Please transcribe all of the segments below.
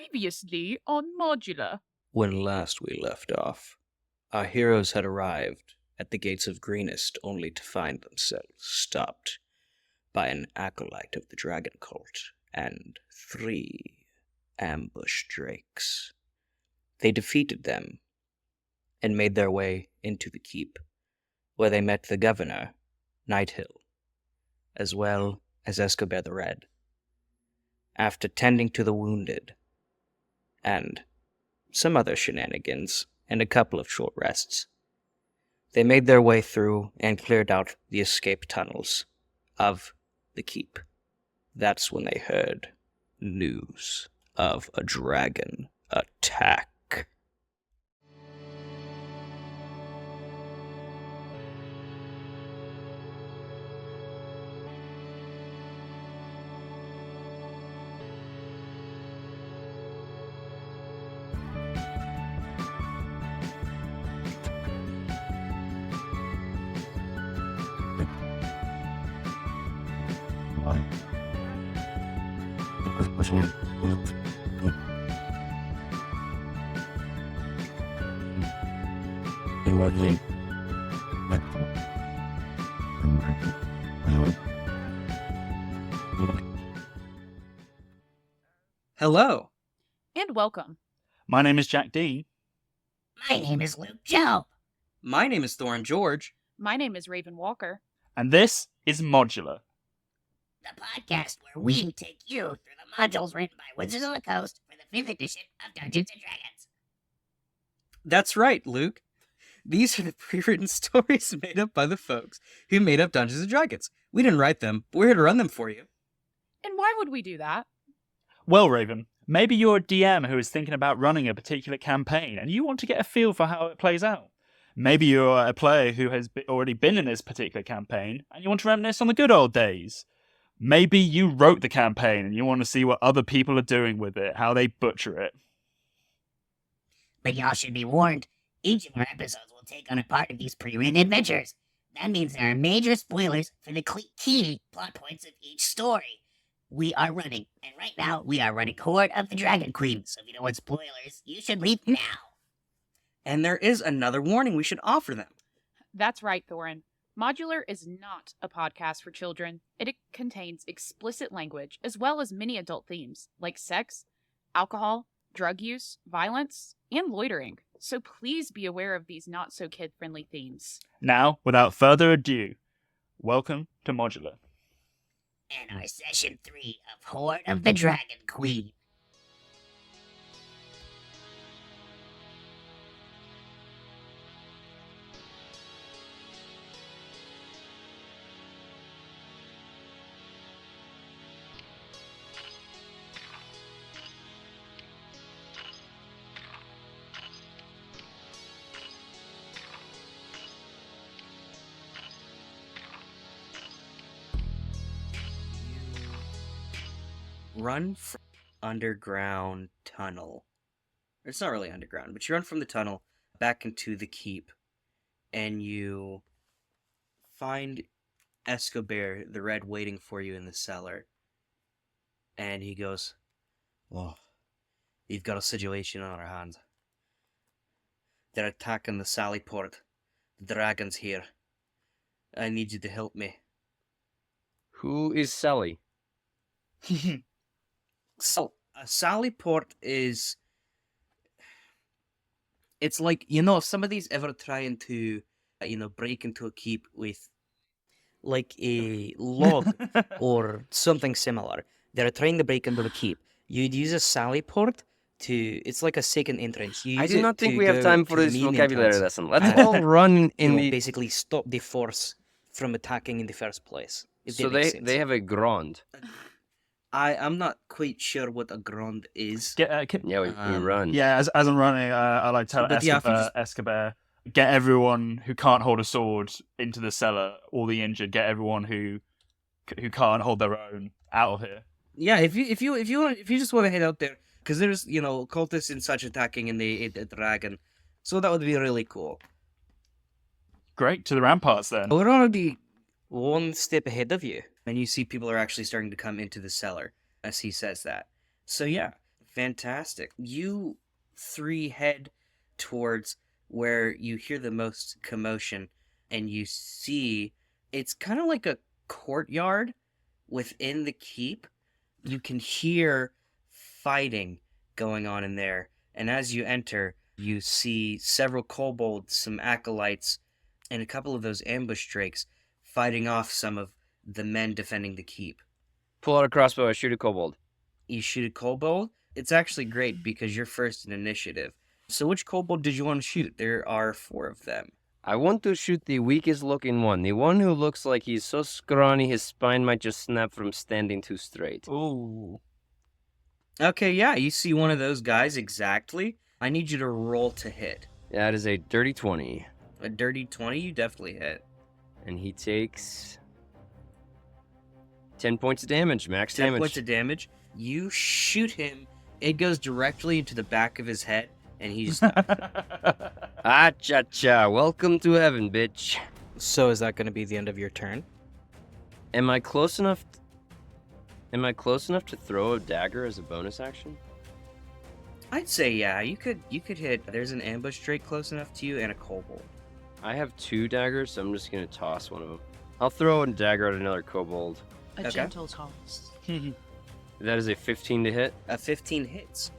Previously on Modular. When last we left off, our heroes had arrived at the gates of Greenest only to find themselves stopped by an acolyte of the dragon cult and 3 ambush drakes. They defeated them and made their way into the keep, where they met the governor, Nighthill, as well as Escobar the Red. After tending to the wounded and some other shenanigans, and a couple of short rests, they made their way through and cleared out the escape tunnels of the keep. That's when they heard news of a dragon attack. Hello. And welcome. My name is Jack D. My name is Luke Joe. My name is Thorin George. My name is Raven Walker. And this is Modular. The podcast where we take you through the modules written by Wizards of the Coast for the 5th edition of Dungeons & Dragons. That's right, Luke. These are the pre-written stories made up by the folks who made up Dungeons & Dragons. We didn't write them, but we're here to run them for you. And why would we do that? Well, Raven, maybe you're a DM who is thinking about running a particular campaign and you want to get a feel for how it plays out. Maybe you're a player who has already been in this particular campaign and you want to reminisce on the good old days. Maybe you wrote the campaign and you want to see what other people are doing with it, how they butcher it. But y'all should be warned, each of our episodes will take on a part of these pre-written adventures. That means there are major spoilers for the key plot points of each story we are running. And right now, we are running Hoard of the Dragon Queen, so if you don't want spoilers, you should leave now. And there is another warning we should offer them. That's right, Thorin. Modular is not a podcast for children. It contains explicit language as well as many adult themes like sex, alcohol, drug use, violence, and loitering. So please be aware of these not-so-kid-friendly themes. Now, without further ado, welcome to Modular. And our session 3 of Hoard of the Dragon Queen. Run from underground tunnel. It's not really underground, but you run from the tunnel back into the keep, and you find Escobar the Red waiting for you in the cellar. And he goes, "Oh, we've got a situation on our hands. They're attacking the Sally Port. The dragon's here. I need you to help me." Who is Sally? So, Sally Port is... It's like, if somebody's ever trying to, break into a keep with, like, a log or something similar. They're trying to break into a keep. You'd use a Sally Port to... It's like a second entrance. I do not think we have time for this vocabulary lesson. Let's all run in the... Basically stop the force from attacking in the first place. So they have a grand. I'm not quite sure what a grand is. Yeah, we run. Yeah, as I'm running, I like tell Escobar, get everyone who can't hold a sword into the cellar, all the injured, get everyone who can't hold their own out of here. Yeah, if you just want to head out there, because there's cultists and such attacking in the dragon, so that would be really cool. Great, to the ramparts then. We're already one step ahead of you. And you see people are actually starting to come into the cellar as he says that. So yeah, Fantastic. You three head towards where you hear the most commotion, and you see it's kind of like a courtyard within the keep. You can hear fighting going on in there, and as you enter, you see several kobolds, some acolytes, and a couple of those ambush drakes fighting off some of the men defending the keep. Pull out a crossbow and shoot a kobold. You shoot a kobold? It's actually great because you're first in initiative. So which kobold did you want to shoot? There are 4 of them. I want to shoot the weakest looking one. The one who looks like he's so scrawny his spine might just snap from standing too straight. Ooh. Okay, yeah, you see one of those guys exactly. I need you to roll to hit. That is a dirty 20. A dirty 20, you definitely hit. And he takes 10 points of damage, max 10 damage. points of damage. You shoot him. It goes directly into the back of his head, and he's... Ah, cha-cha. Welcome to heaven, bitch. So is that going to be the end of your turn? Am I close enough to throw a dagger as a bonus action? I'd say yeah. You could hit. There's an ambush drake close enough to you and a kobold. I have 2 daggers, so I'm just going to toss one of them. I'll throw a dagger at another kobold. A Okay. gentle toss. That is a 15 to hit. A 15 hits.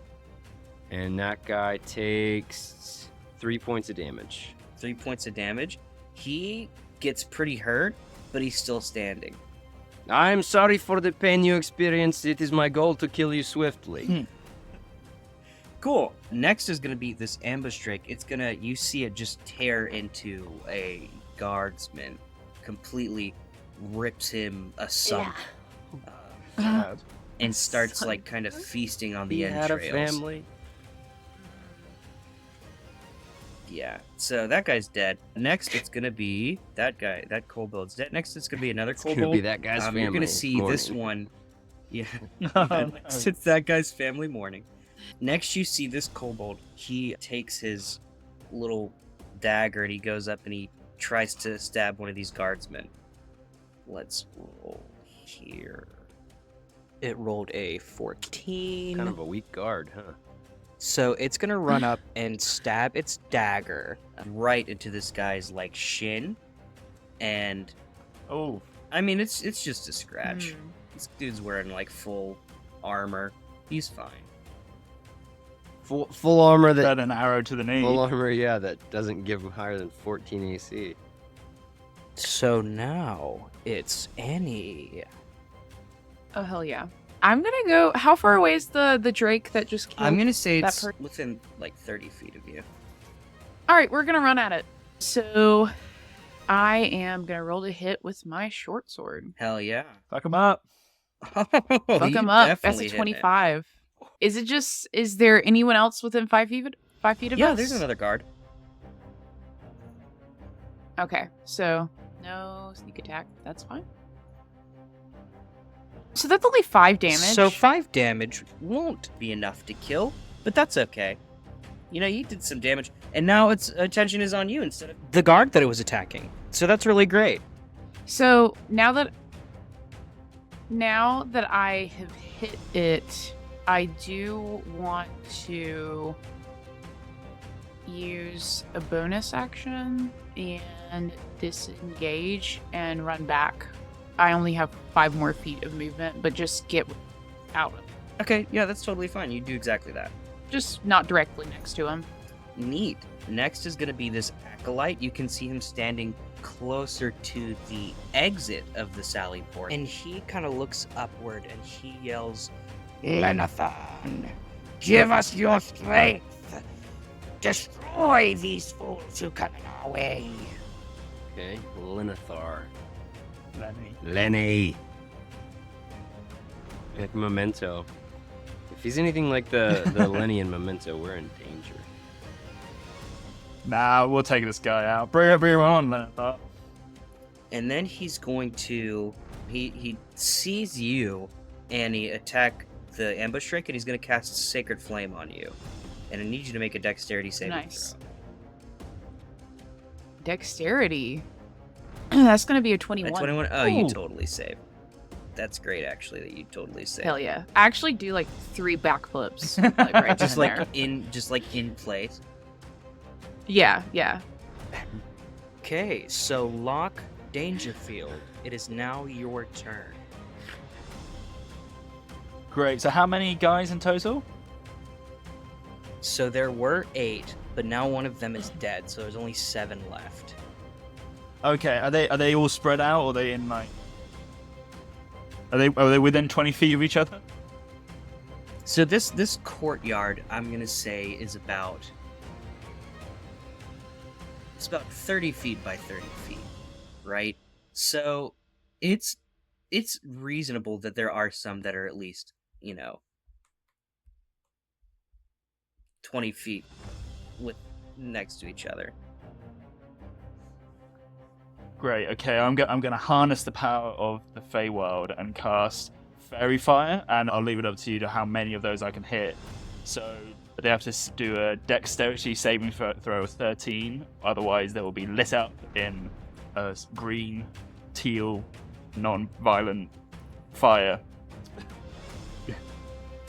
And that guy takes 3 points of damage. 3 points of damage. He gets pretty hurt, but he's still standing. I'm sorry for the pain you experienced. It is my goal to kill you swiftly. Cool. Next is going to be this ambush drake. You see it just tear into a guardsman. Completely rips him asunder. And starts like kind of feasting on the He entrails. had a family. Yeah. So that guy's dead. Next it's gonna be that guy. That kobold's dead. Next it's gonna be another It's kobold. gonna be that guy's family. You're gonna see this mourning. one. Yeah. Oh, Next it's that guy's family mourning. Next you see this kobold. He takes his little dagger and he goes up and he tries to stab one of these guardsmen. Let's roll here. It rolled a 14. Kind of a weak guard, huh? So it's gonna run up and stab its dagger right into this guy's like shin, and Oh. I mean it's just a scratch. This dude's wearing like full armor. He's fine. Full armor that Got an arrow to the knee. full armor, yeah, that doesn't give higher than 14 AC. So now it's Annie. Oh, hell yeah. I'm gonna go. How far away is the Drake that just killed? I'm gonna say that it's per- within like 30 feet of you. All right, we're gonna run at it. So I am gonna roll to hit with my short sword. Hell yeah. Fuck him up. Fuck him up. That's a 25. Is there anyone else within 5 feet of us? Yeah, there's another guard. Okay, so no sneak attack. That's fine. So that's only 5 damage. So 5 damage won't be enough to kill, but that's okay. You know, you did some damage, and now its attention is on you instead of the guard that it was attacking. So that's really great. So now that I have hit it, I do want to use a bonus action and disengage and run back. I only have 5 more feet of movement, but just get out of it. Okay, yeah, that's totally fine. You do exactly that. Just not directly next to him. Neat. Next is going to be this acolyte. You can see him standing closer to the exit of the Sally Port. And he kind of looks upward and he yells, Lenathan, give us your strength. Destroy these fools who come in our way. Okay, Lenithar. Lenny. Lenny. Like Memento. If he's anything like the Lenny in Memento, we're in danger. Nah, we'll take this guy out. Bring him on, Lenny. and then he's going to, he sees you, and he attack the ambush drake, and he's going to cast Sacred Flame on you. And I need you to make a dexterity saving Nice. throw. Dexterity. That's going to be a A 21. 21? Oh, you Ooh. totally save. That's great, actually, that you totally say. Hell yeah. I actually do like 3 backflips. Like, right Just then like there. in place. Yeah. Okay, so Locke Dangerfield, it is now your turn. Great. So how many guys in total? So there were 8, but now one of them is dead, so there's only 7 left. Okay. Are they all spread out, or are they in like? Are they within 20 feet of each other? So this courtyard, I'm gonna say, is about 30 feet by 30 feet, right? So it's reasonable that there are some that are at least, 20 feet next to each other. Great. Okay. I'm gonna harness the power of the Feywild and cast Fairy Fire, and I'll leave it up to you to how many of those I can hit. So they have to do a Dexterity saving throw of 13, otherwise they will be lit up in a green, teal, non-violent fire.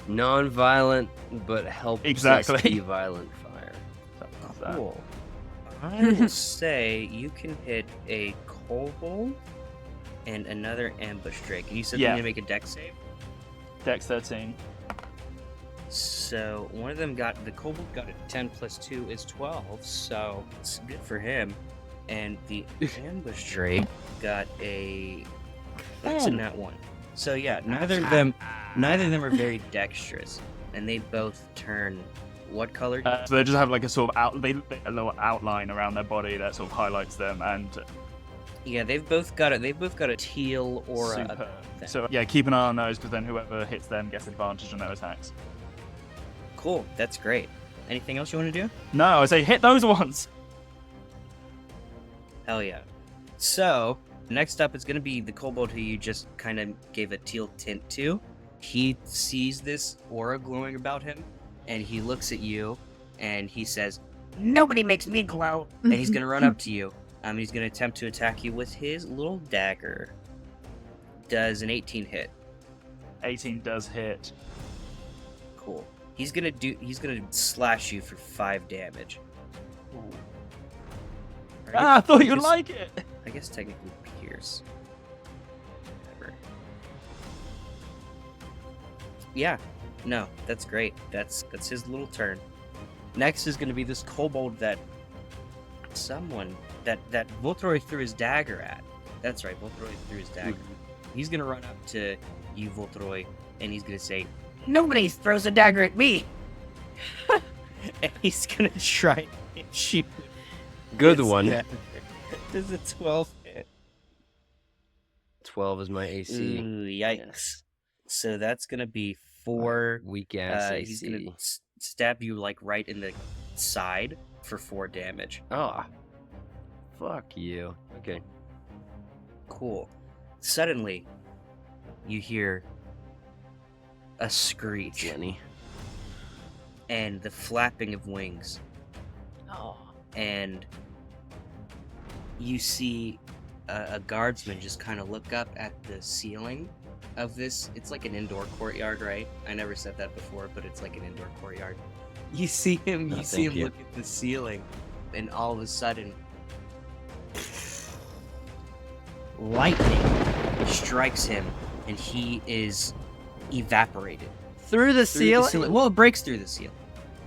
Non-violent, but helps Exactly. us be violent fire. Cool. I will say you can hit a kobold and another ambush drake. And you said you need to make a dex save? Dex 13. So one of them the kobold got a 10 plus 2 is 12, so it's good for him. And the ambush drake got that's a nat 1. So yeah, neither of them are very dexterous, and they both turn what color? So they just have like a sort of a little outline around their body that sort of highlights them, and Yeah, they've both got a teal aura. super. thing. So yeah, keep an eye on those, because then whoever hits them gets advantage on their attacks. Cool, that's great. Anything else you want to do? No, I say hit those ones. Hell yeah. So, next up is going to be the kobold who you just kind of gave a teal tint to. He sees this aura glowing about him, and he looks at you, and he says, Nobody makes me glow. and he's going to run up to you. He's going to attempt to attack you with his little dagger. Does an 18 hit? 18 does hit. Cool. He's going to slash you for 5 damage. Right? Ah, I thought you'd Just- like it. I guess technically pierce. Whatever. Yeah. No, that's great. That's his little turn. Next is going to be this kobold that Voltroy threw his dagger at. That's right, Voltroy threw his dagger. He's going to run up to you, Voltroy, and he's going to say, Nobody throws a dagger at me. and he's going to try and shoot. Good his one. dagger. Does a 12 hit? 12 is my AC. Ooh, yikes. So that's going to be 4. Weak ass He's AC. gonna stab you like right in the side for 4 damage. Oh. Fuck you. Okay. Cool. Suddenly, you hear a screech Jenny. and the flapping of wings, Oh. and you see a guardsman just kind of look up at the ceiling of this. It's like an indoor courtyard, right? I never said that before, but it's like an indoor courtyard. You see him. No, You see thank him you. look at the ceiling, and all of a sudden, lightning strikes him, and he is evaporated Through the through the ceiling? Well, it breaks through the ceiling.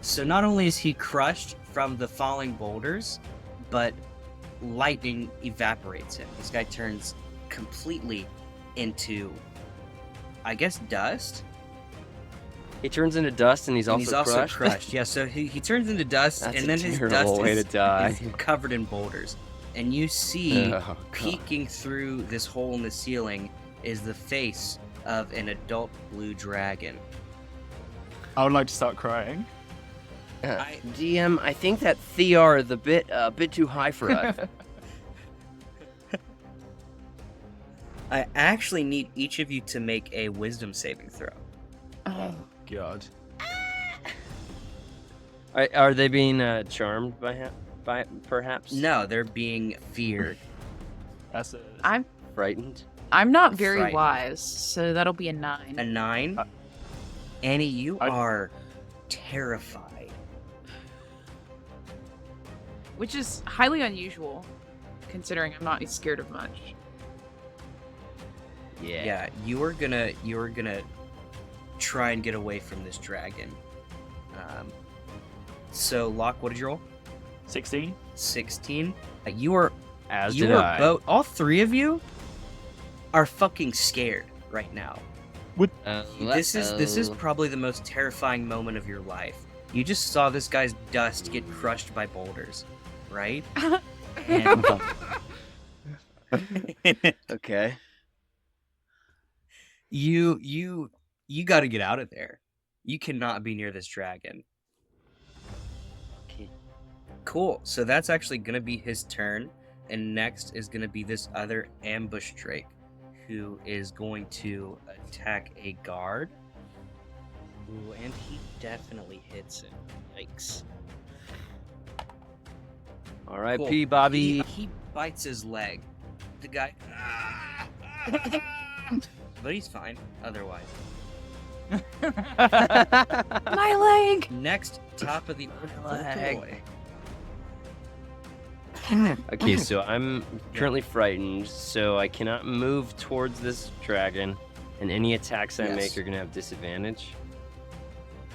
So not only is he crushed from the falling boulders, but lightning evaporates him. This guy turns completely into, I guess, dust. He turns into dust and he's And also he's also crushed. crushed. Yeah, so he turns into dust, That's and a then his terrible dust way is, to die. is covered in boulders. And you see, Oh, God. peeking through this hole in the ceiling, is the face of an adult blue dragon. I would like to start crying. DM, I think that Thear is a bit too high for us. I actually need each of you to make a wisdom saving throw. Oh. God. Are they being charmed by perhaps? No, they're being feared. That's a I'm Frightened? I'm not very Frightened. wise, so that'll be a 9. A 9? Annie, you I- are terrified. Which is highly unusual, considering I'm not scared of much. Yeah, you are gonna try and get away from this dragon. So Locke, what did you roll? 16. 16. You are As you did are I. both. All three of you are fucking scared right now. This is probably the most terrifying moment of your life. You just saw this guy's dust get crushed by boulders, right? And Okay. you got to get out of there. You cannot be near this dragon. Okay. Cool. So that's actually gonna be his turn, and next is gonna be this other ambush drake, who is going to attack a guard. Ooh, and he definitely hits it. Yikes. R.I.P. Bobby. He bites his leg. The guy. But he's fine otherwise. My leg! Next, top of the leg. boy. Okay, so I'm currently frightened, so I cannot move towards this dragon, and any attacks I Yes. make are gonna have disadvantage.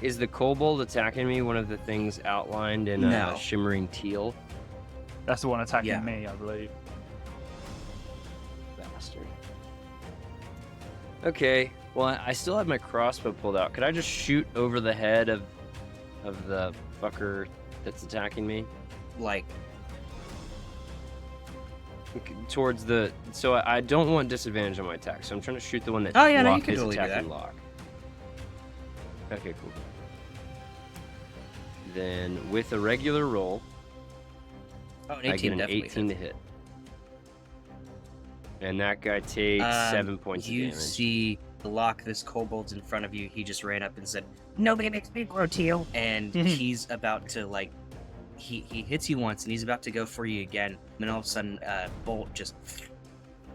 Is the kobold attacking me one of the things outlined in No. shimmering teal? That's the one attacking Yeah. me, I believe. Bastard. Okay, well, I still have my crossbow pulled out. Could I just shoot over the head of the fucker that's attacking me? Like, Towards the... So I don't want disadvantage on my attack, so I'm trying to shoot the one that Oh, yeah, no, you Locke can is totally do attacking that. Locke. Okay, cool. Then, with a regular roll, oh, an I get 18 an definitely 18 to hits. hit. And that guy takes 7 points of You damage. see the Locke, this kobold's in front of you. He just ran up and said, Nobody makes me grow teal. and he's about to, like, he hits you once, and he's about to go for you again. And then all of a sudden, bolt just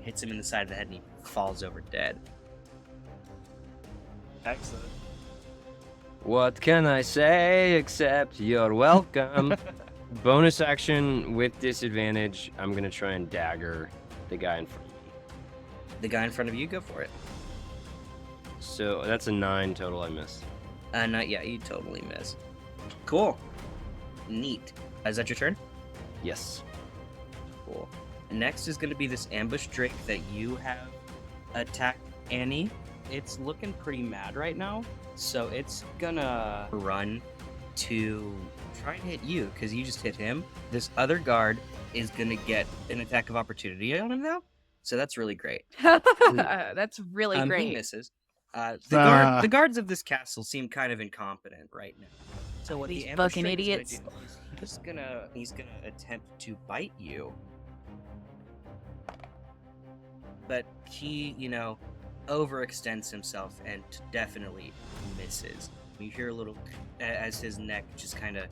hits him in the side of the head, and he falls over dead. Excellent. What can I say except you're welcome? Bonus action with disadvantage. I'm going to try and dagger the guy in front of me. The guy in front of you, go for it. So that's a 9 total I missed. Not yet. You totally miss. Cool. Neat. Is that your turn? Yes. Cool. Next is going to be this ambush drake that you have attacked Annie. It's looking pretty mad right now, so it's gonna run to try and hit you because you just hit him. This other guard is gonna get an attack of opportunity on him now, so that's really great. That's really He great. misses. The Ah. guards of this castle seem kind of incompetent right now. So what These the ambush fucking drake's gonna idiots. do is he's gonna attempt to bite you, but he, overextends himself and definitely misses. You hear a little as his neck just kind of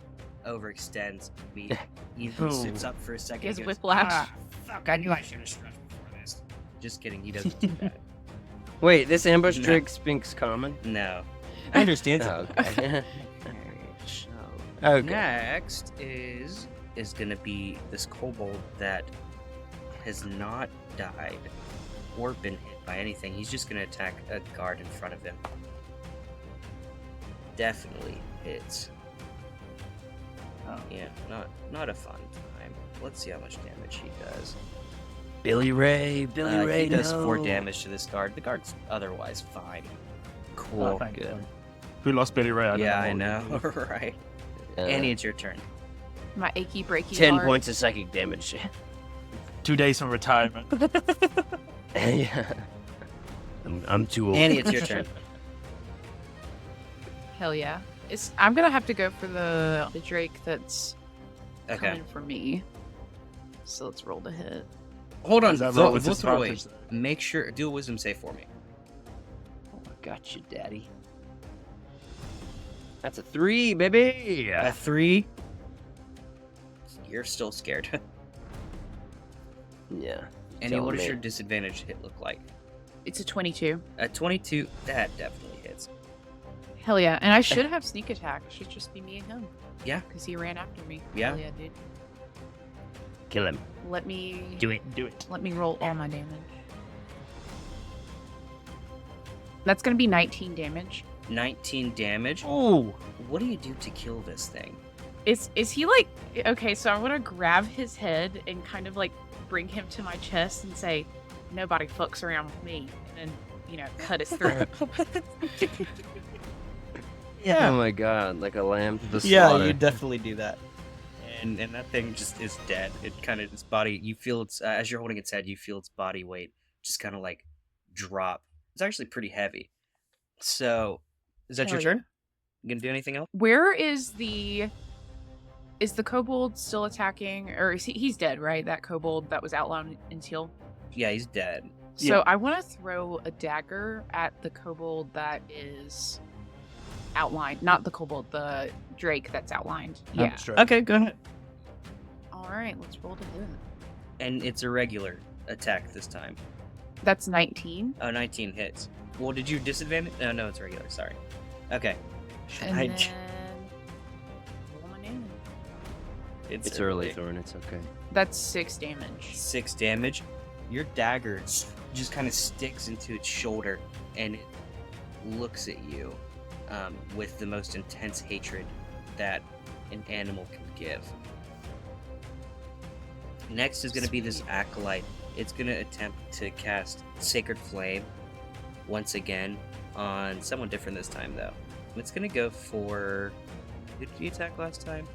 overextends. He sits up for a second. He has and goes, whiplash. Ah, fuck, I knew I should have stretched before this. Just kidding. He doesn't do that. Wait, this ambush No. drake speaks common? No, I understand. Oh, okay. So, Okay. next is gonna be this kobold that has not died or been hit by anything. He's just gonna attack a guard in front of him. Definitely hits. Oh. Yeah, not a fun time. Let's see how much damage he does. Billy Ray, He does 4 damage to this guard. The guard's otherwise fine. Cool. Oh, thank good. God. Who lost Billy Ray? Yeah, I don't know. Right. Annie, it's your turn. My achy breaky 10 heart. points of psychic damage. 2 days from retirement. Yeah. I'm too old. Annie, it's your turn. Hell yeah. I'm gonna have to go for the Drake that's Okay. coming for me. So let's roll the hit. Hold on. Does that Throw, roll with we'll throw away. disadvantage, though? Make sure. Do a wisdom save for me. Oh, I got you, daddy. That's a 3, baby. A 3. You're still scared. Yeah. Annie, Tell what does me. your disadvantage hit look like? It's a 22. A 22, that definitely hits. Hell yeah. And I should have sneak attack. It should just be me and him. Yeah. Because he ran after me. Yeah. Hell yeah, dude. Kill him. Let me... Do it. Let me roll all my damage. That's going to be 19 damage. 19 damage. Ooh. What do you do to kill this thing? Is he like... Okay, so I'm going to grab his head and kind of like bring him to my chest and say, nobody fucks around with me. And then, you know, cut his throat. Yeah. Oh my god, like a lamb to the slaughter. Yeah, you definitely do that. And that thing just is dead. It kind of, its body, you feel its, as you're holding its head, you feel its body weight just kind of like drop. It's actually pretty heavy. So, is that Hell your yeah. turn? You gonna do anything else? Where is the... Is the kobold still attacking? Or is he's dead, right? That kobold that was outlined in teal? Yeah, he's dead. So Yeah. I want to throw a dagger at the kobold that is outlined. Not the kobold, the drake that's outlined. Yeah. Okay, go ahead. All right, let's roll to hit. And it's a regular attack this time. That's 19. Oh, 19 hits. Well, did you disadvantage? No, it's regular. Sorry. Okay. And I- then roll my damage. It's early, Thorn. It's okay. That's 6 damage. 6 damage. Your dagger just kind of sticks into its shoulder, and it looks at you with the most intense hatred that an animal can give. Next is going to be this acolyte. It's going to attempt to cast Sacred Flame once again on someone different this time, though. It's going to go for... Who did you attack last time?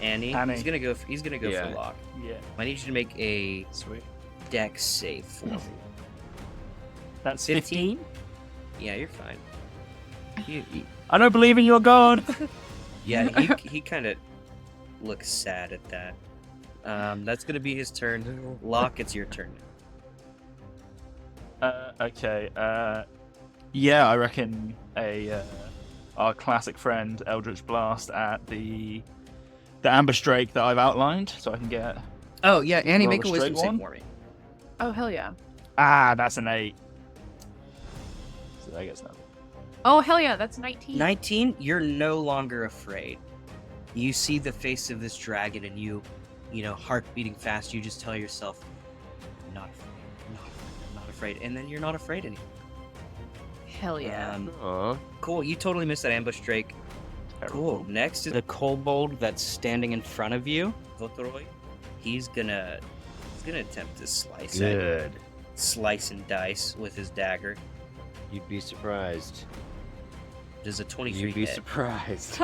Annie. He's gonna go. He's gonna go Yeah. for Locke. Yeah. I need you to make a Sweet. Dex save for me. That's 15? 15. Yeah, you're fine. I don't believe in your god. Yeah, he kind of looks sad at that. That's gonna be his turn. Locke, it's your turn. Okay. Yeah, I reckon our classic friend Eldritch Blast at the ambush drake that I've outlined, so I can get. Oh yeah, Annie, Roll make a a wisdom straight one. save for me. Oh, hell yeah. That's an 8. So I guess not. Oh, hell yeah, that's 19. 19. You're no longer afraid. You see the face of this dragon, and you know, heart beating fast. You just tell yourself, "Not afraid, not afraid," and then you're not afraid anymore. Hell yeah. Aw. Cool. You totally missed that ambush, Drake. Cool. Next is the kobold that's standing in front of you, Votoroy. He's gonna attempt to slice it. Good. Slice and dice with his dagger. You'd be surprised. Does a 23 You'd be hit? surprised.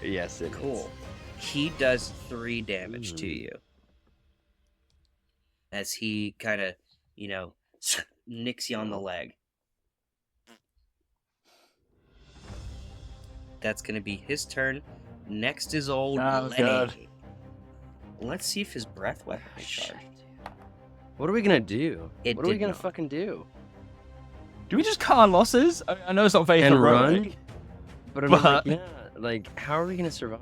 Yes, it is. Cool. He does 3 damage to you. As he kind of, you know, nicks you on the leg. That's going to be his turn. Next is old Oh, Lenny. God. Let's see if his breath weapon is Shit. charged. What are we gonna do? It What are we did gonna not. fucking do? Do we just cut our losses? I know it's not very And heroic. run? But I'm like, But- yeah, like, how are we gonna survive?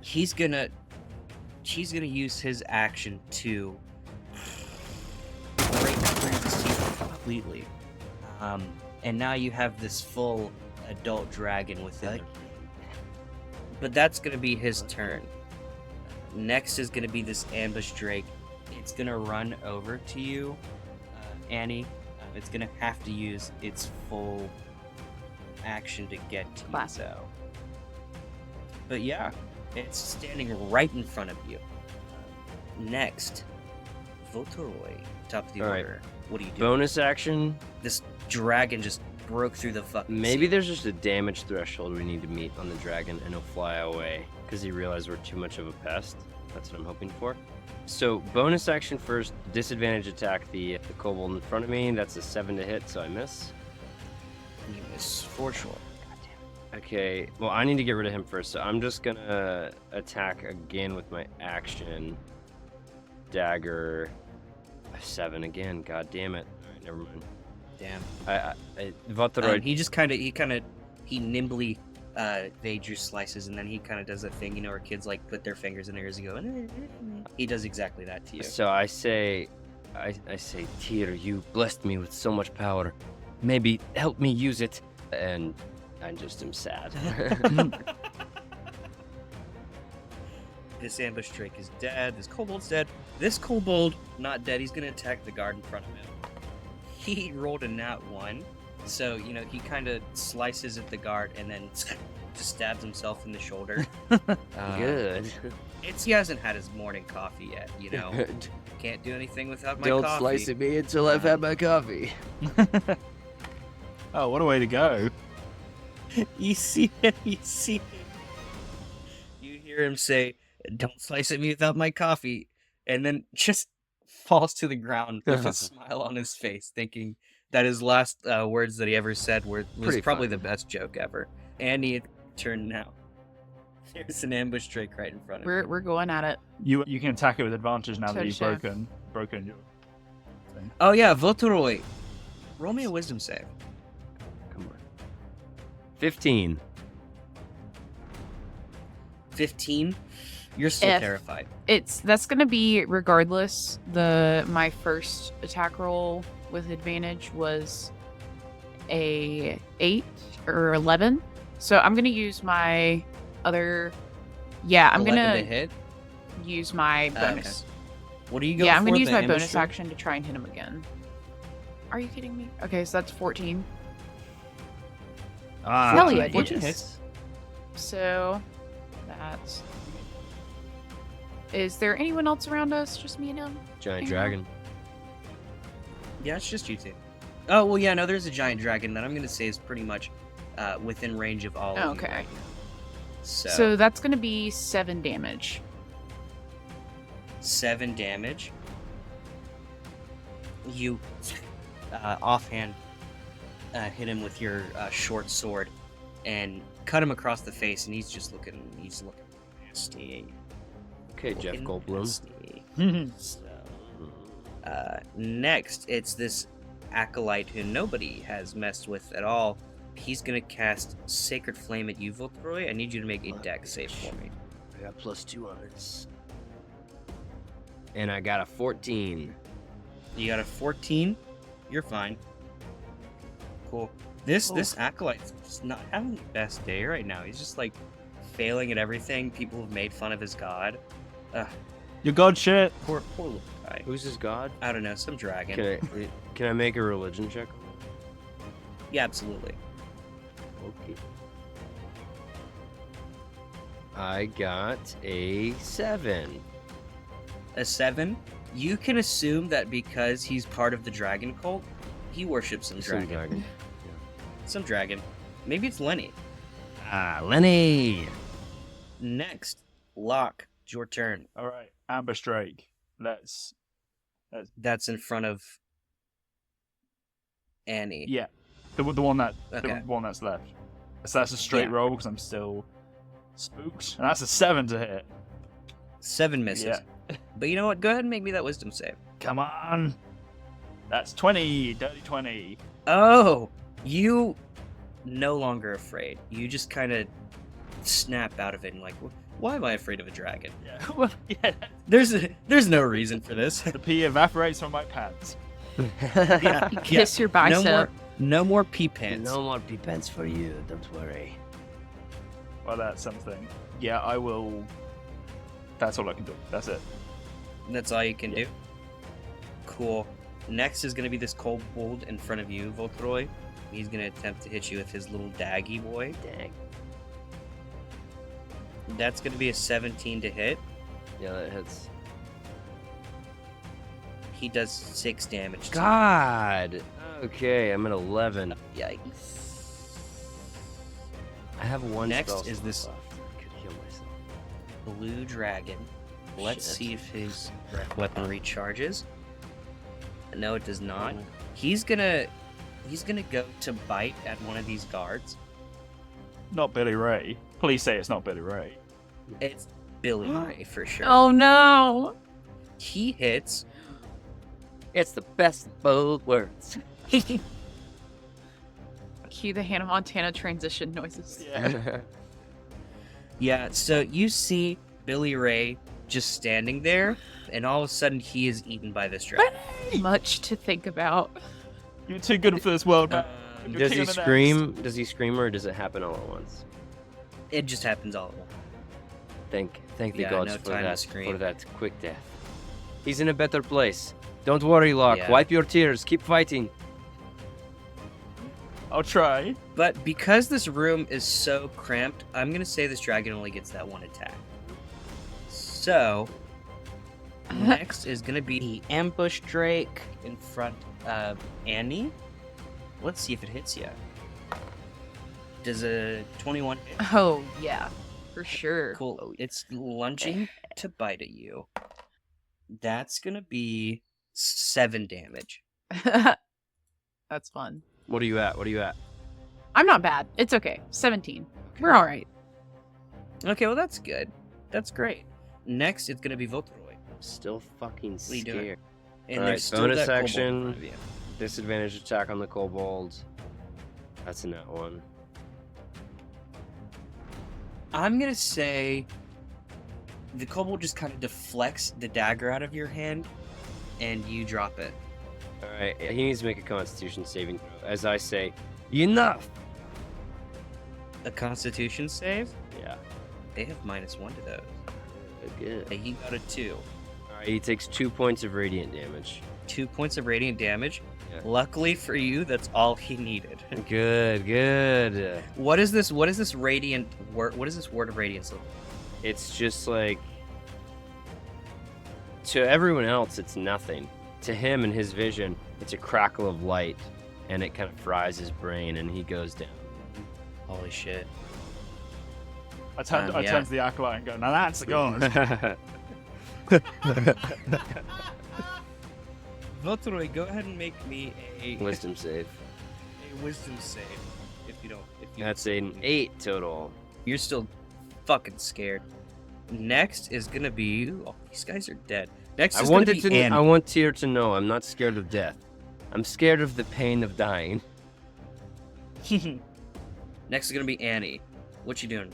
He's gonna use his action to break through the sea completely. And now you have this full adult dragon within him. But that's gonna be his turn. Next is gonna be this ambush drake. It's gonna run over to you, Annie. It's gonna have to use its full action to get to you, Classic. though. But yeah, it's standing right in front of you. Next, Votoroy, top of the All right. order. What do you do? Bonus action. This dragon just broke through the fucking Maybe sea. there's just a damage threshold we need to meet on the dragon, and he'll fly away because he realized we're too much of a pest. That's what I'm hoping for. So bonus action first, disadvantage attack the kobold in front of me. That's a 7 to hit, so I miss. You miss for sure. Okay, well I need to get rid of him first, so I'm just gonna attack again with my action. Dagger. 7 again. God damn it. All right, never mind. Damn. Votoroid. He nimbly Vader slices, and then he kind of does that thing, where kids like put their fingers in their ears and go. He does exactly that to you. So I say, Tyr, you blessed me with so much power. Maybe help me use it. And I just am sad. This ambush drake is dead. This kobold's dead. This kobold, not dead. He's gonna attack the guard in front of him. He rolled a nat 1, so he kind of slices at the guard and then just stabs himself in the shoulder. Good. He hasn't had his morning coffee yet. Can't do anything without my Don't coffee. slice at me until I've had my coffee. Oh, what a way to go. You see him. You hear him say, "Don't slice at me without my coffee," and then just falls to the ground with a smile on his face, thinking that his last words that he ever said was Pretty probably fun. the best joke ever. Andy, turn now. There's an ambush drake right in front of you. We're going at it. You can attack it with advantage now that you've Touche. broken your thing. Oh yeah, Voltoroy. Roll me a wisdom save. Come on. 15. 15. You're still If- terrified. That's gonna be regardless. My first attack roll with advantage was a 8 or 11. So I'm gonna use my other. Yeah, I'm 11 gonna to hit. use my Okay. bonus. What do you go Yeah, for? I'm gonna use the my ambush bonus drake? action to try and hit him again. Are you kidding me? Okay, so that's 14. Hell yeah, 14 dude. hits. So that's. Is there anyone else around us? Just me and him? Giant Yeah. dragon. Yeah, it's just you two. Oh, well, yeah, no, there's a giant dragon that I'm going to say is pretty much within range of all of you Okay. right now. So that's gonna be 7 damage. 7 damage. You, offhand, hit him with your short sword and cut him across the face, and he's looking nasty. Okay, Jeff Looking Goldblum. nasty. So, next, it's this acolyte who nobody has messed with at all. He's gonna cast Sacred Flame at you, Voltroy. I need you to make a dex save for me. I got +2 on it. And I got a 14. You got a 14. You're fine. Cool. This acolyte's just not having the best day right now. He's just failing at everything. People have made fun of his god. Your god shit. Poor little guy. Who's his god? I don't know, some dragon. Can I make a religion check? Yeah, absolutely. Okay. I got a 7. A 7. You can assume that because he's part of the dragon cult, he worships some Some dragon. dragon. Some dragon. Maybe it's Lenny. Ah, Lenny. Next, Locke. It's your turn. All right, ambush drake. Let's. That's in front of Annie. Yeah, the one Okay. the one that's left. So that's a straight Yeah. roll because I'm still spooked, and that's a 7 to hit. 7 misses. Yeah. But you know what? Go ahead and make me that wisdom save. Come on. That's 20. Dirty 20. Oh, you no longer afraid. You just kind of snap out of it and why am I afraid of a dragon? Yeah. Well, yeah. There's no reason for this. The pee evaporates from my pants. yeah, Kiss your bicep. No more pee pants. No more pee pants for you, don't worry. Well, that's something. Yeah, I will. That's all I can do. That's it. That's all you can do. Cool. Next is gonna be this kobold in front of you, Voltroy. He's gonna attempt to hit you with his little daggy boy. Dang. That's gonna be a 17 to hit. Yeah, that hits. He does 6 damage. to you. God. Okay, I'm at 11. Yikes. I have one Next spell is slot this- left. I could heal myself. Blue dragon. Let's Shit. see if his weapon recharges. No, it does not. Oh. He's gonna go to bite at one of these guards. Not Billy Ray. Please say it's not Billy Ray. It's Billy Ray for sure. Oh no! He hits. It's the best of both worlds. He Cue the Hannah Montana transition noises. Yeah. Yeah, so you see Billy Ray just standing there, and all of a sudden he is eaten by this dragon. Much to think about. You're too good for this world, man. You're Does king he of the next. scream? Does he scream, or does it happen all at once? It just happens all at once. Thank the Yeah, gods no for time to that scream. quick death. He's in a better place. Don't worry, Locke. Yeah. Wipe your tears. Keep fighting. I'll try. But because this room is so cramped, I'm gonna say this dragon only gets that one attack. So next is gonna be the ambush Drake in front of Annie. Let's see if it hits you. Does a 21 hit? Oh, yeah. For sure. Cool. It's lunging to bite at you. That's gonna be 7 damage. That's fun. What are you at? I'm not bad. It's okay. 17. We're all right. Okay, well that's good. That's great. Next, it's gonna be Voltroy. I'm still fucking What are you doing? scared. And Alright, there's still bonus that kobold in action. front of you. Disadvantage attack on the kobold. That's a net one. I'm gonna say the kobold just kind of deflects the dagger out of your hand, and you drop it. Alright, he needs to make a constitution saving throw. As I say, enough! A Constitution save? Yeah. They have -1 to those. Good. Hey, he got a 2. Alright, he takes 2 points of radiant damage. 2 points of radiant damage. Yeah. Luckily for you, that's all he needed. Good. What is this? What is this radiant word? What is this word of radiance look like? It's just like, to everyone else, it's nothing. To him and his vision, it's a crackle of light, and it kind of fries his brain, and he goes down. Holy shit! I turn Yeah. to the acolyte and go, now that's a god. Voltroy, go ahead and make me a Wisdom save. wisdom save. If you don't, That's an 8 total. you're still fucking scared. Next is gonna be. Oh, these guys are dead. Next is gonna be Annie. I want Tyr to know I'm not scared of death. I'm scared of the pain of dying. Next is gonna be Annie. What you doing?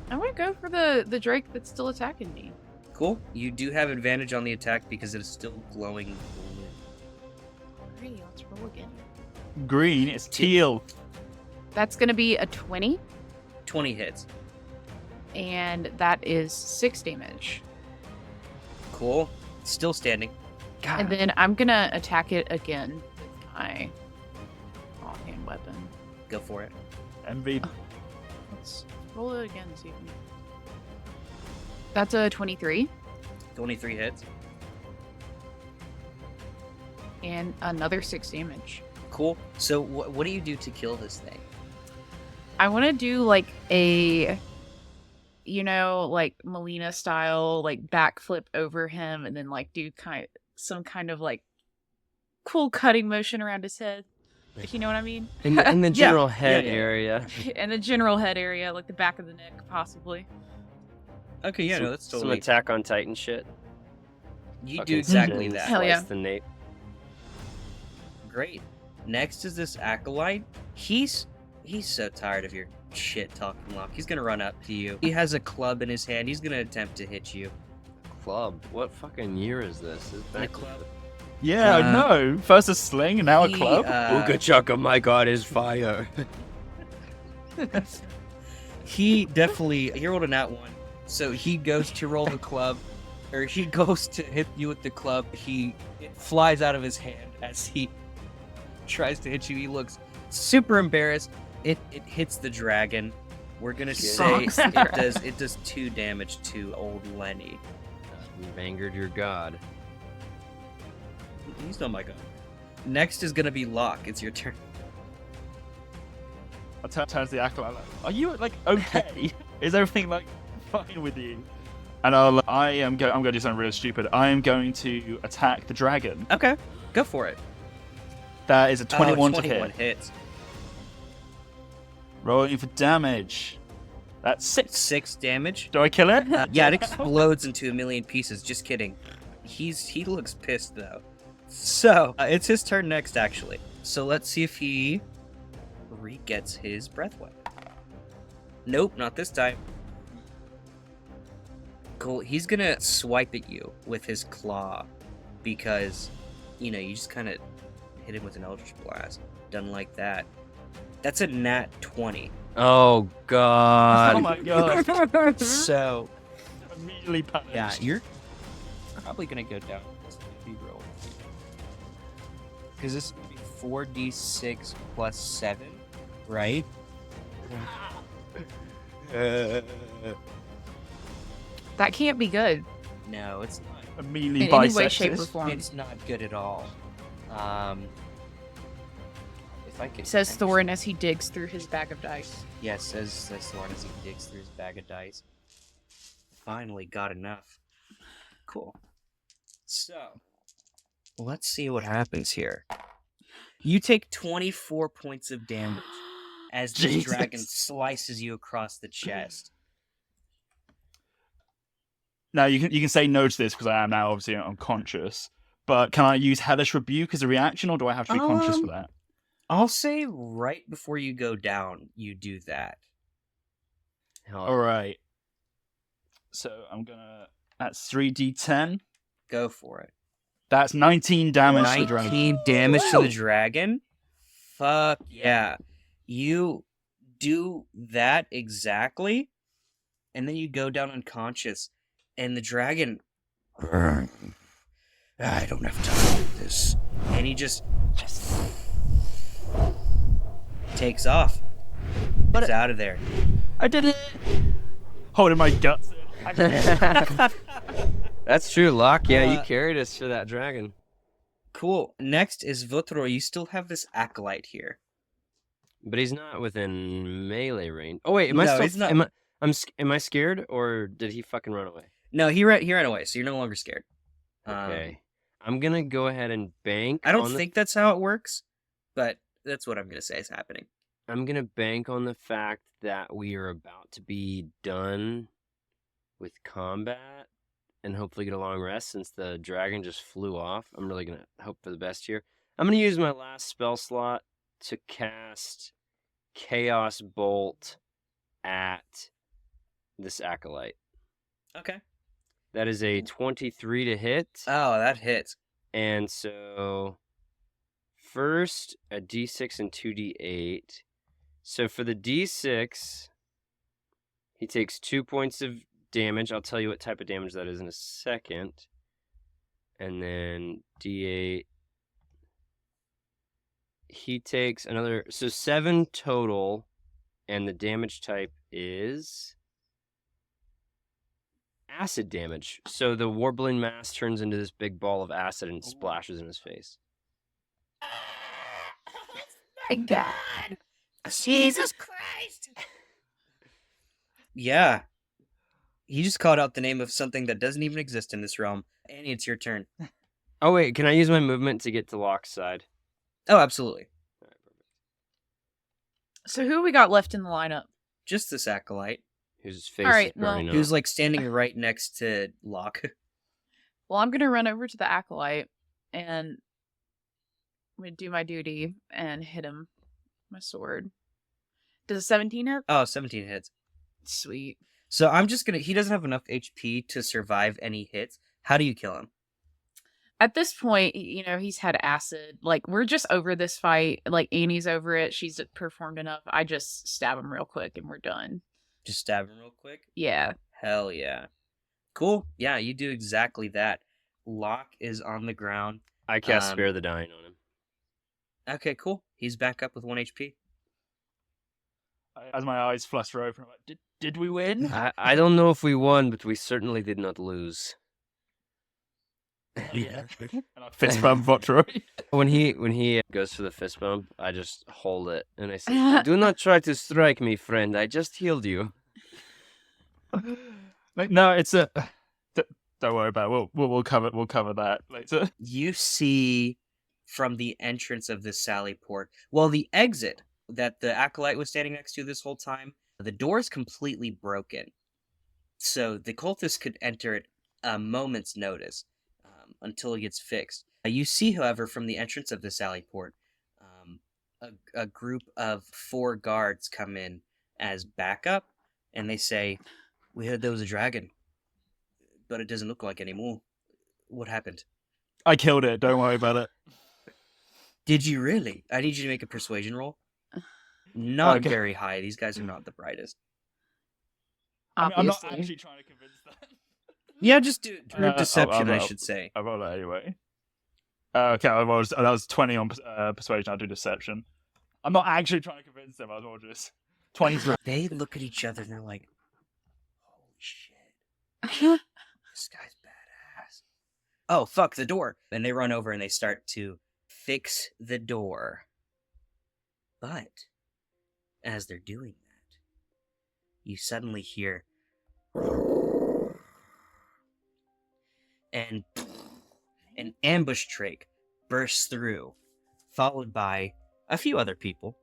I want to go for the Drake that's still attacking me. Cool. You do have advantage on the attack because it is still glowing blue. Alrighty, let's roll again. Green, it's teal. That's going to be a 20, 20 hits. and that is 6 damage. Cool. Still standing. And then I'm going to attack it again with my offhand weapon. Go for it. MVP. Let's roll it again and see if we... That's a 23, 23 hits. and another 6 damage. Cool. So what do you do to kill this thing? I want to do like a, like Melina style, like backflip over him, and then like do some kind of like cool cutting motion around his head. If you know what I mean? In the Yeah. general head Yeah. area. And the general head area, like the back of the neck, possibly. Okay, yeah, some, no, that's some totally. Attack on Titan shit. You Fucking do exactly skin, that. Hell yeah. slice the nape. Great. Next is this acolyte. He's so tired of your shit talking, Locke. He's gonna run up to you. He has a club in his hand. He's gonna attempt to hit you. Club. What fucking year is this? Is A club. Yeah, I know. First a sling, and now a He, club. Ooga chaka, my god is fire. He rolled a nat 1. So he goes to roll the club, or he goes to hit you with the club. It flies out of his hand as he tries to hit you. He looks super embarrassed. It hits the dragon. We're gonna say it does 2 damage to old Lenny. You've angered your god. He's not my god. Next is gonna be Locke. It's your turn. I turn to the acolyte. Like, are you like okay? Is everything like fine with you? And I'm going to do something really stupid. I am going to attack the dragon. Okay, go for it. That is a 21 to 21 hit. hits. Rolling for damage. That's 6. 6 damage. Do I kill it? Yeah, it explodes into a million pieces. Just kidding. He looks pissed though. So it's his turn next, actually. So let's see if he re-gets his breath weapon. Nope, not this time. Cool. He's gonna swipe at you with his claw because, you just kind of hit him with an Eldritch Blast. Doesn't like that. That's a nat 20. Oh god. Oh my god. So, Immediately punished. yeah, you're probably gonna go down. Be roll. Because this is gonna be 4d6 plus 7, right? That can't be good. No, it's not. Immediately In any way, bisects shape, it. or form. It's not good at all. If I could. Says actually- Thorin as he digs through his bag of dice. Yes, says Thorin as he digs through his bag of dice. Finally got enough. Cool. So, let's see what happens here. You take 24 points of damage as the Jesus. dragon slices you across the chest. Now you can say no to this because I am now obviously unconscious. But can I use Hellish Rebuke as a reaction, or do I have to be conscious for that? I'll say right before you go down, you do that. Hell, All right. So I'm gonna. That's 3d10. Go for it. That's 19 damage to the dragon. 19 damage to the dragon? Fuck yeah. You do that exactly, and then you go down unconscious, and the dragon... I don't have time for this. And he just takes off. It's out of there. I did it. Holding my guts. That's true, Locke. Yeah, you Uh, carried us to that dragon. Cool. Next is Votro. You still have this acolyte here. But he's not within melee range. Oh wait, am I No, still? he's not. Am I scared or did he fucking run away? No, he ran away, so you're no longer scared. Okay, I'm gonna go ahead and bank. I don't on the- think that's how it works, but that's what I'm going to say is happening. I'm gonna bank on the fact that we are about to be done with combat and hopefully get a long rest since the dragon just flew off. I'm really gonna hope for the best here. I'm gonna use my last spell slot to cast Chaos Bolt at this acolyte. Okay. That is a 23 to hit. Oh, that hits. And so first a d6 and 2d8. So for the d6, he takes 2 points of damage. I'll tell you what type of damage that is in a second. And then d8. He takes another, so 7 total, and the damage type is acid damage. So the warbling mass turns into this big ball of acid and splashes in his face. My God. Jesus Christ. Yeah. He just called out the name of something that doesn't even exist in this realm. Annie, it's your turn. Oh wait, can I use my movement to get to Locke's side? Oh, absolutely. So who we got left in the lineup? Just this acolyte, Whose face Alright, is burning up. who's like standing right next to Locke. Well, I'm gonna run over to the acolyte and I'm gonna do my duty and hit him with my sword. Does a 17 hit? Oh, 17 hits. Sweet. So I'm just gonna... He doesn't have enough HP to survive any hits. How do you kill him? At this point, he's had acid. Like, we're just over this fight. Like, Annie's over it. She's performed enough. I just stab him real quick and we're done. Just stab him real quick? Yeah. Hell yeah. Cool. Yeah, you do exactly that. Locke is on the ground. I cast Um, Spare the Dying on him. Okay, cool. He's back up with 1 HP. As my eyes flutter open, I'm like, did we win? I don't know if we won, but we certainly did not lose. Yeah. And I fist bump Votroy. When he goes for the fist bump, I just hold it and I say, "Do not try to strike me, friend. I just healed you." Like, no, it's a. Don't worry about it. We'll cover that later. You see from the entrance of this sally port, well, the exit that the acolyte was standing next to this whole time, the door is completely broken. So the cultist could enter at a moment's notice until it gets fixed. You see, however, from the entrance of the sally port, a group of 4 guards come in as backup, and they say, "We heard there was a dragon, but it doesn't look like anymore. What happened?" I killed it. Don't worry about it. Did you really? I need you to make a persuasion roll. Not Okay. very high. These guys are not the brightest. I'm not Obviously. actually trying to convince them. Yeah, just do deception, I I'll- should say. I roll it anyway. Okay, that was 20 on persuasion. I'll do deception. I'm not actually trying to convince them. I was more just 23. They look at each other and they're like, "Holy shit, this guy's badass." Oh, fuck, the door. And they run over and they start to fix the door. But as they're doing that, you suddenly hear and an ambush trach bursts through, followed by a few other people.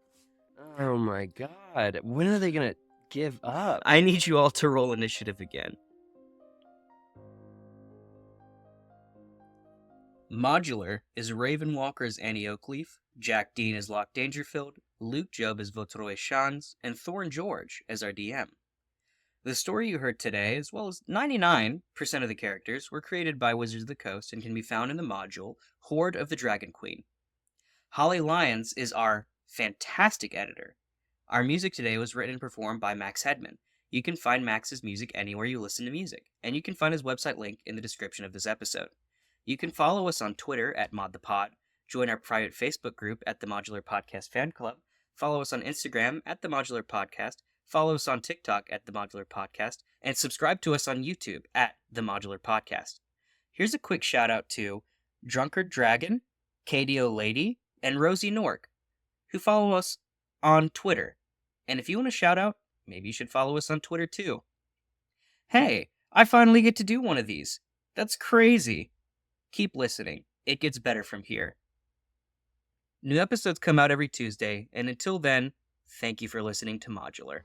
Oh my god. When are they gonna give up? I need you all to roll initiative again. Modular is Raven Walker as Annie Oakleaf, Jack Dean as Locke Dangerfield, Luke Job as Votroy Shans, and Thorn George as our DM. The story you heard today, as well as 99% of the characters, were created by Wizards of the Coast and can be found in the module Hoard of the Dragon Queen. Holly Lyons is our fantastic editor. Our music today was written and performed by Max Hedman. You can find Max's music anywhere you listen to music, and you can find his website link in the description of this episode. You can follow us on Twitter at ModThePod, join our private Facebook group at the Modular Podcast Fan Club, follow us on Instagram at the Modular Podcast, follow us on TikTok at the Modular Podcast, and subscribe to us on YouTube at the Modular Podcast. Here's a quick shout out to Drunkard Dragon, KDO Lady, and Rosie Nork, who follow us on Twitter. And if you want a shout out, maybe you should follow us on Twitter too. Hey, I finally get to do one of these. That's crazy. Keep listening. It gets better from here. New episodes come out every Tuesday, and until then, thank you for listening to Modular.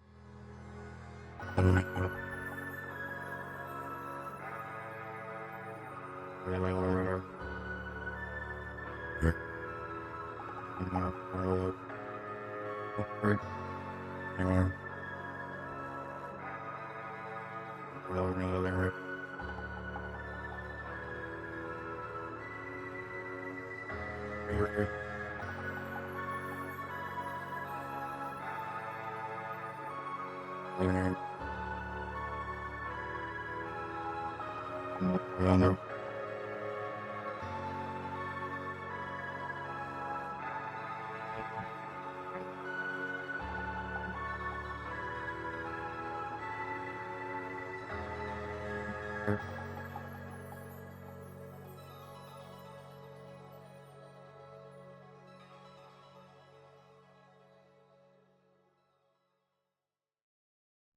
Thank